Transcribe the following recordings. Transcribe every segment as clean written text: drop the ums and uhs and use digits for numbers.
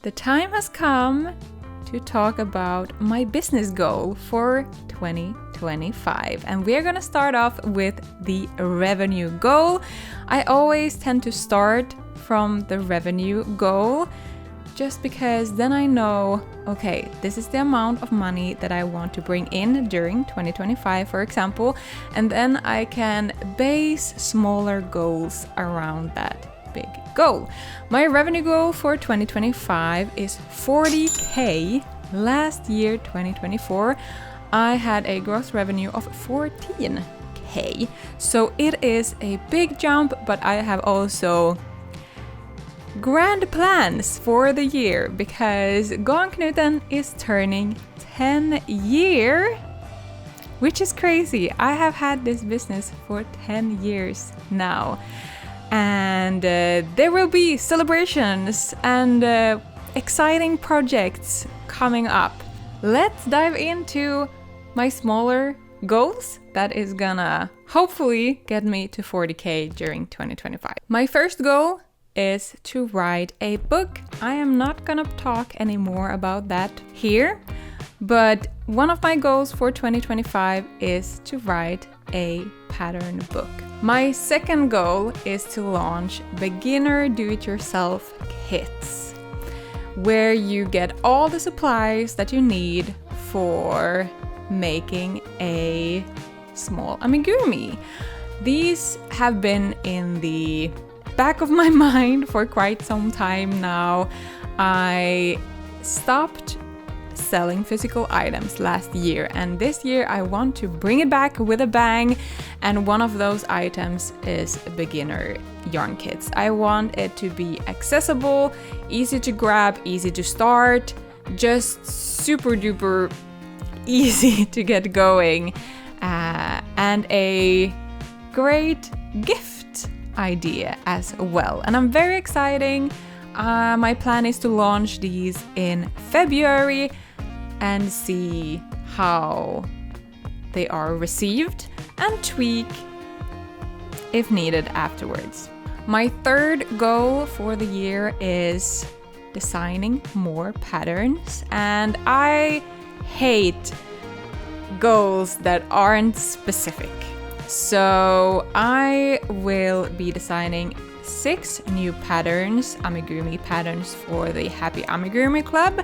the time has come to talk about my business goal for 2025. And we're gonna start off with the revenue goal. I always tend to start from the revenue goal just because then I know, okay, this is the amount of money that I want to bring in during 2025, for example, and then I can base smaller goals around that big goal. My revenue goal for 2025 is 40K. Last year, 2024, I had a gross revenue of 14K. So it is a big jump, but I have also grand plans for the year because Gåen Knuten is turning 10 years, which is crazy. I have had this business for 10 years now, and there will be celebrations and exciting projects coming up. Let's dive into my smaller goals that is gonna hopefully get me to 40K during 2025. My first goal is to write a book. I am not gonna talk anymore about that here, but one of my goals for 2025 is to write a pattern book. My second goal is to launch beginner do-it-yourself kits, where you get all the supplies that you need for making a small amigurumi. These have been in the back of my mind for quite some time now. I stopped selling physical items last year, and this year I want to bring it back with a bang, and one of those items is beginner yarn kits. I want it to be accessible, easy to grab, easy to start, just super duper easy to get going, and a great gift idea as well. And I'm very excited. My plan is to launch these in February and see how they are received and tweak if needed afterwards. My third goal for the year is designing more patterns, and I hate goals that aren't specific. So I will be designing 6 new patterns, amigurumi patterns for the Happy Amigurumi Club,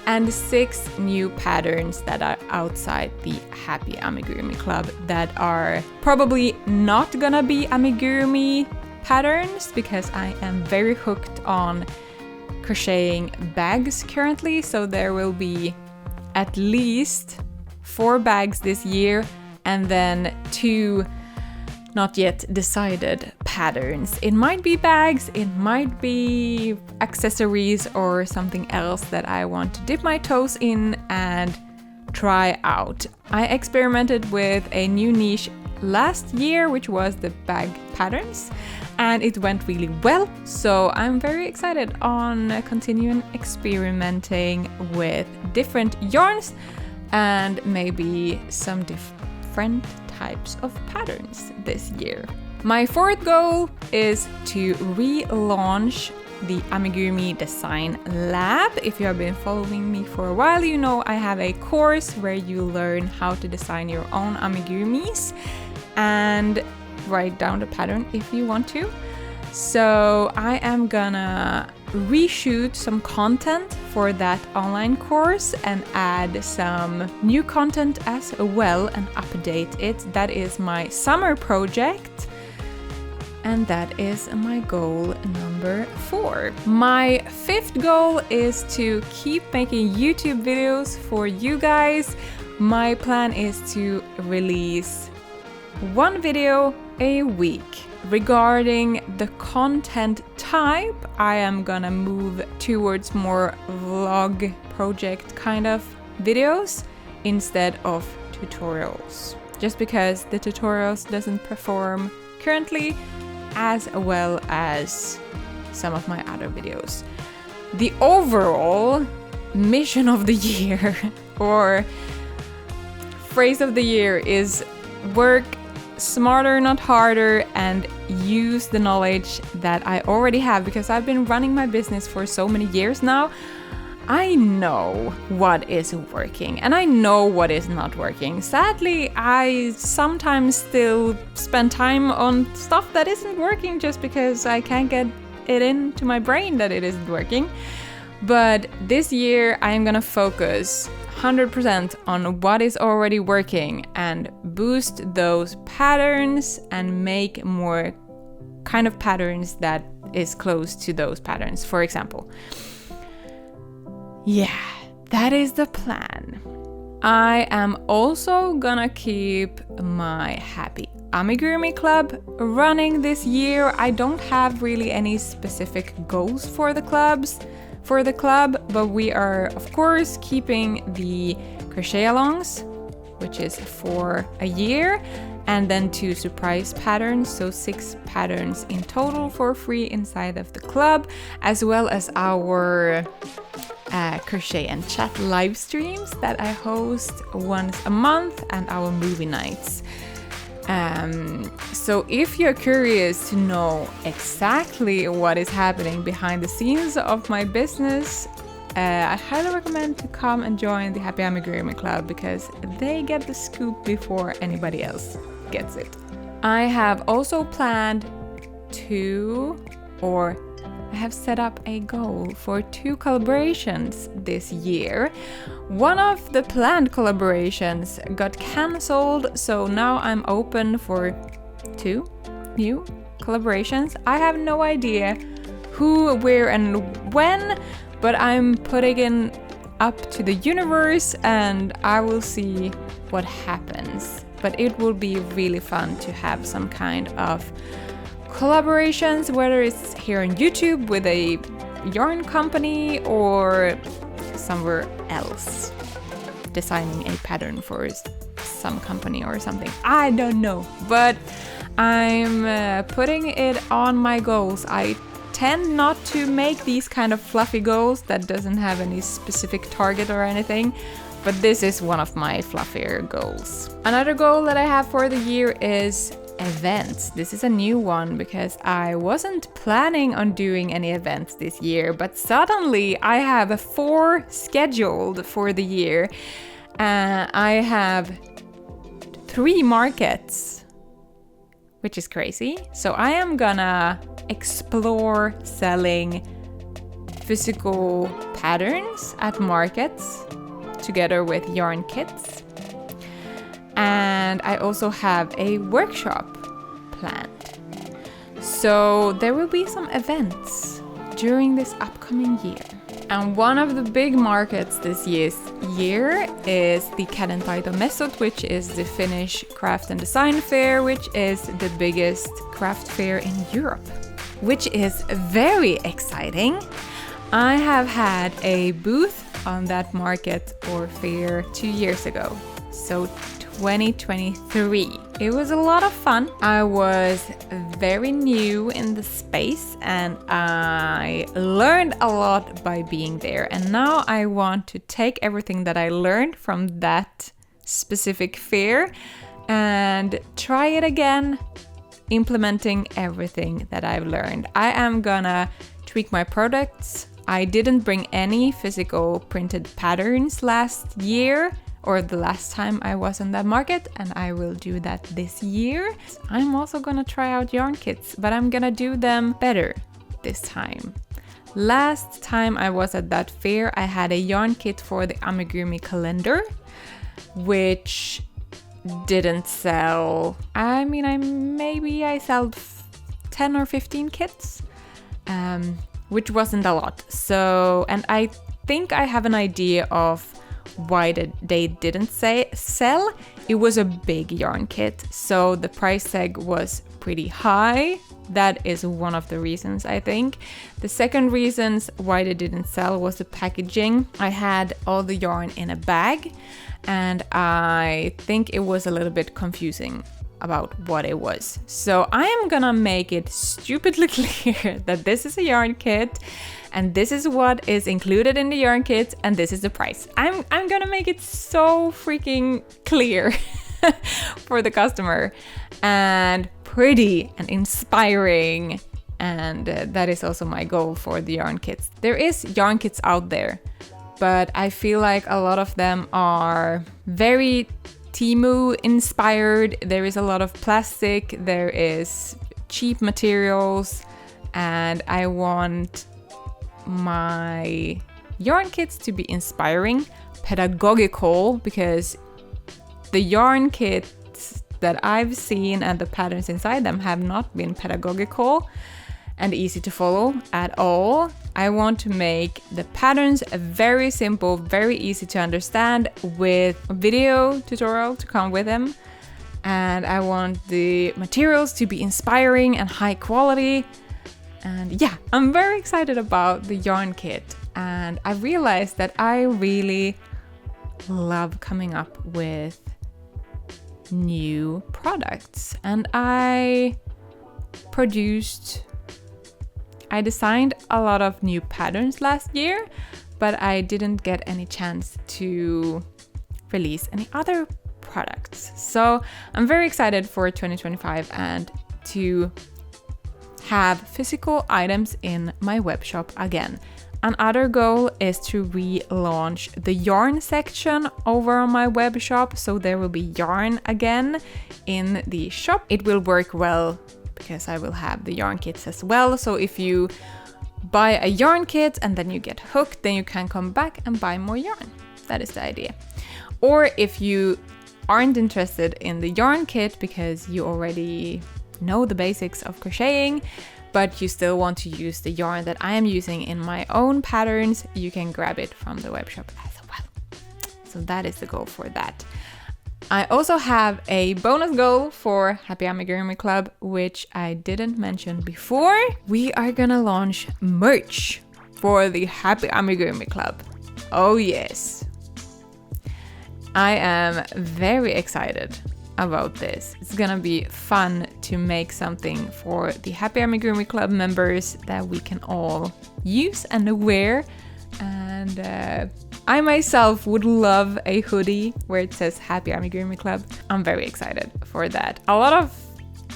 and 6 new patterns that are outside the Happy Amigurumi Club that are probably not gonna be amigurumi patterns because I am very hooked on crocheting bags currently. So there will be at least 4 bags this year, and then 2 not yet decided patterns. It might be bags, it might be accessories or something else that I want to dip my toes in and try out. I experimented with a new niche last year, which was the bag patterns, and it went really well. So I'm very excited on continuing experimenting with different yarns and maybe some different types of patterns this year. My fourth goal is to relaunch the Amigurumi Design Lab. If you have been following me for a while, you know I have a course where you learn how to design your own amigurumis and write down the pattern if you want to. So I am gonna reshoot some content for that online course and add some new content as well and update it. That is my summer project, and that is my goal number 4. My fifth goal is to keep making YouTube videos for you guys. My plan is to release 1 video a week. Regarding the content type, I am gonna move towards more vlog project kind of videos instead of tutorials, just because the tutorials doesn't perform currently as well as some of my other videos. The overall mission of the year or phrase of the year is work smarter, not harder, and use the knowledge that I already have, because I've been running my business for so many years now. I know what is working and I know what is not working. Sadly, I sometimes still spend time on stuff that isn't working just because I can't get it into my brain that it isn't working. But this year I'm gonna focus 100% on what is already working and boost those patterns and make more kind of patterns that is close to those patterns. For example, yeah, that is the plan. I am also gonna keep my Happy Amigurumi Club running this year. I don't have really any specific goals for the club, but we are of course keeping the crochet alongs, which is for a year, and then 2 surprise patterns, so 6 patterns in total for free inside of the club, as well as our crochet and chat live streams that I host once a month, and our movie nights. So if you're curious to know exactly what is happening behind the scenes of my business, I highly recommend to come and join the Happy Amigurumi Club, because they get the scoop before anybody else gets it. I have also planned I have set up a goal for 2 collaborations this year. One of the planned collaborations got cancelled, so now I'm open for 2 new collaborations. I have no idea who, where, and when, but I'm putting it up to the universe and I will see what happens. But it will be really fun to have some kind of collaborations, whether it's here on YouTube with a yarn company or somewhere else, designing a pattern for some company or something. I don't know, but I'm putting it on my goals. I tend not to make these kind of fluffy goals that doesn't have any specific target or anything, but this is one of my fluffier goals. Another goal that I have for the year is events. This is a new one because I wasn't planning on doing any events this year, but suddenly I have 4 scheduled for the year. I have 3 markets, which is crazy. So I am gonna explore selling physical patterns at markets together with yarn kits. And I also have a workshop planned. So there will be some events during this upcoming year. And one of the big markets this year is the Cat & Taito Messot, which is the Finnish craft and design fair, which is the biggest craft fair in Europe, which is very exciting. I have had a booth on that market or fair 2 years ago. So 2023. It was a lot of fun. I was very new in the space and I learned a lot by being there. And now I want to take everything that I learned from that specific fair and try it again, implementing everything that I've learned. I am gonna tweak my products. I didn't bring any physical printed patterns last year, or the last time I was on that market, and I will do that this year. I'm also gonna try out yarn kits, but I'm gonna do them better this time. Last time I was at that fair, I had a yarn kit for the amigurumi calendar, which didn't sell. I sold 10 or 15 kits, which wasn't a lot. So, and I think I have an idea of why they didn't sell. It was a big yarn kit, so the price tag was pretty high. That is one of the reasons, I think. The second reasons why they didn't sell was the packaging. I had all the yarn in a bag, and I think it was a little bit confusing about what it was. So I am gonna make it stupidly clear that this is a yarn kit and this is what is included in the yarn kit and this is the price. I'm gonna make it so freaking clear for the customer. and pretty and inspiring. And that is also my goal for the yarn kits. There is yarn kits out there, but I feel like a lot of them are very Temu inspired. There is a lot of plastic, there is cheap materials, and I want my yarn kits to be inspiring, pedagogical, because the yarn kits that I've seen and the patterns inside them have not been pedagogical and easy to follow at all. I want to make the patterns very simple, very easy to understand, with a video tutorial to come with them. And I want the materials to be inspiring and high quality. And yeah, I'm very excited about the yarn kit. And I realized that I really love coming up with new products. And I designed a lot of new patterns last year, but I didn't get any chance to release any other products. So I'm very excited for 2025 and to have physical items in my web shop again. Another goal is to relaunch the yarn section over on my web shop, so there will be yarn again in the shop. It will work well because I will have the yarn kits as well. So if you buy a yarn kit and then you get hooked, then you can come back and buy more yarn. That is the idea. Or if you aren't interested in the yarn kit because you already know the basics of crocheting, but you still want to use the yarn that I am using in my own patterns, you can grab it from the web shop as well. So that is the goal for that. I also have a bonus goal for Happy Amigurumi Club, which I didn't mention before. We are gonna launch merch for the Happy Amigurumi Club. Oh yes. I am very excited about this. It's gonna be fun to make something for the Happy Amigurumi Club members that we can all use and wear. And I myself would love a hoodie where it says Happy Amigurumi Club. I'm very excited for that. A lot of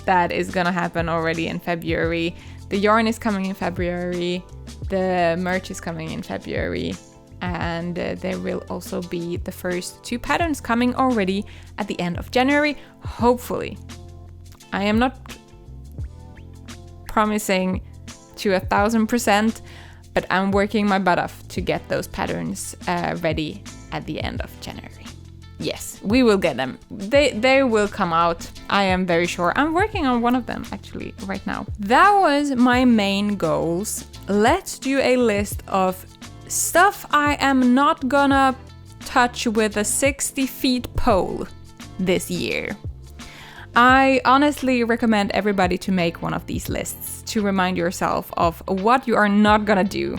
that is gonna happen already in February. The yarn is coming in February, the merch is coming in February, and there will also be the first 2 patterns coming already at the end of January, hopefully. I am not promising to 1000%, but I'm working my butt off to get those patterns ready at the end of January. Yes, we will get them. They will come out. I am very sure. I'm working on one of them actually right now. That was my main goals. Let's do a list of stuff I am not gonna touch with a 60 feet pole this year. I honestly recommend everybody to make one of these lists to remind yourself of what you are not gonna do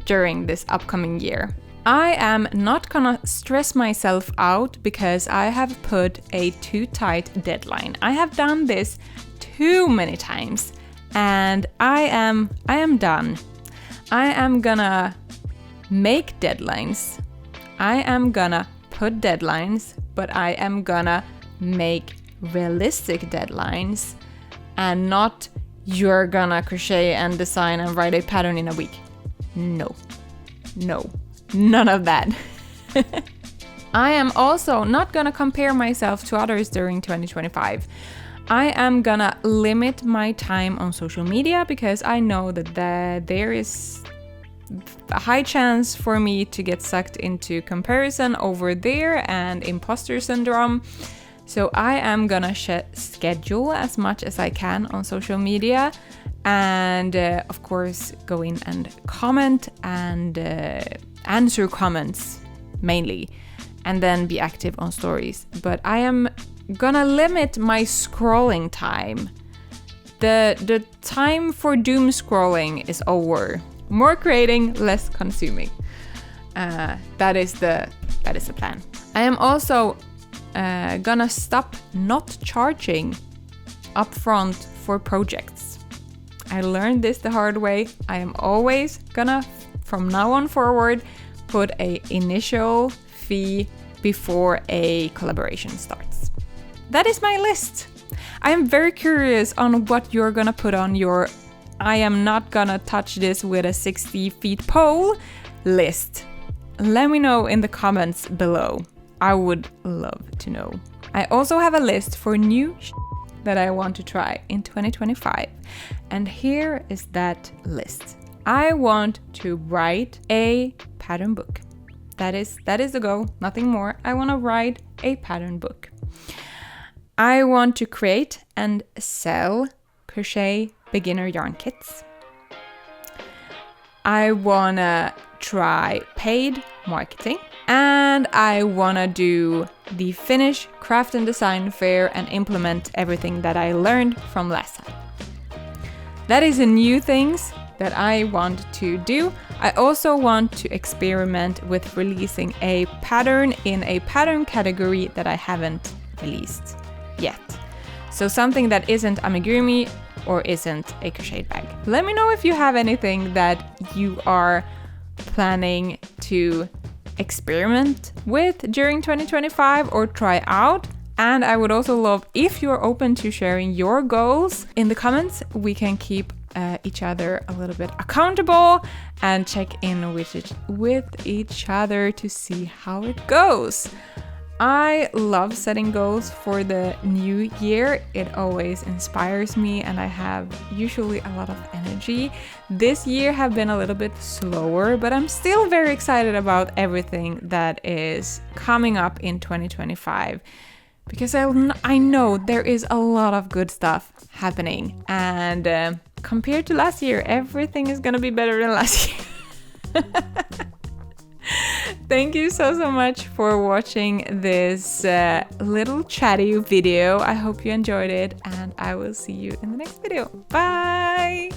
during this upcoming year. I am not gonna stress myself out because I have put a too tight deadline. I have done this too many times and I am done. I am gonna make deadlines. I am gonna put deadlines, but I am gonna make realistic deadlines and not you're gonna crochet and design and write a pattern in a week. No, none of that. I am also not gonna compare myself to others during 2025. I am gonna limit my time on social media because I know that there is a high chance for me to get sucked into comparison over there and imposter syndrome. So I am gonna schedule as much as I can on social media and of course go in and comment and answer comments mainly, and then be active on stories. But I am gonna limit my scrolling time. The time for doom scrolling is over. More creating, less consuming. That is the plan. I am also gonna stop not charging upfront for projects. I learned this the hard way. I am always gonna, from now on forward, put an initial fee before a collaboration starts. That is my list. I am very curious on what you're gonna put on your I am not gonna touch this with a 60 feet pole list. Let me know in the comments below. I would love to know. I also have a list for new that I want to try in 2025. And here is that list. I want to write a pattern book. That is the goal, nothing more. I want to write a pattern book. I want to create and sell crochet beginner yarn kits. I want to try paid marketing. And I want to do the Finnish craft and design fair and implement everything that I learned from last time. That is the new things that I want to do. I also want to experiment with releasing a pattern in a pattern category that I haven't released yet. So something that isn't amigurumi or isn't a crochet bag. Let me know if you have anything that you are planning to experiment with during 2025 or try out. And I would also love if you're open to sharing your goals in the comments. We can keep each other a little bit accountable and check in with each other to see how it goes. I love setting goals for the new year. It always inspires me and I have usually a lot of energy. This year have been a little bit slower, but I'm still very excited about everything that is coming up in 2025 because I know there is a lot of good stuff happening, and compared to last year, everything is gonna be better than last year. Thank you so much for watching this little chatty video. I hope you enjoyed it, and I will see you in the next video. Bye!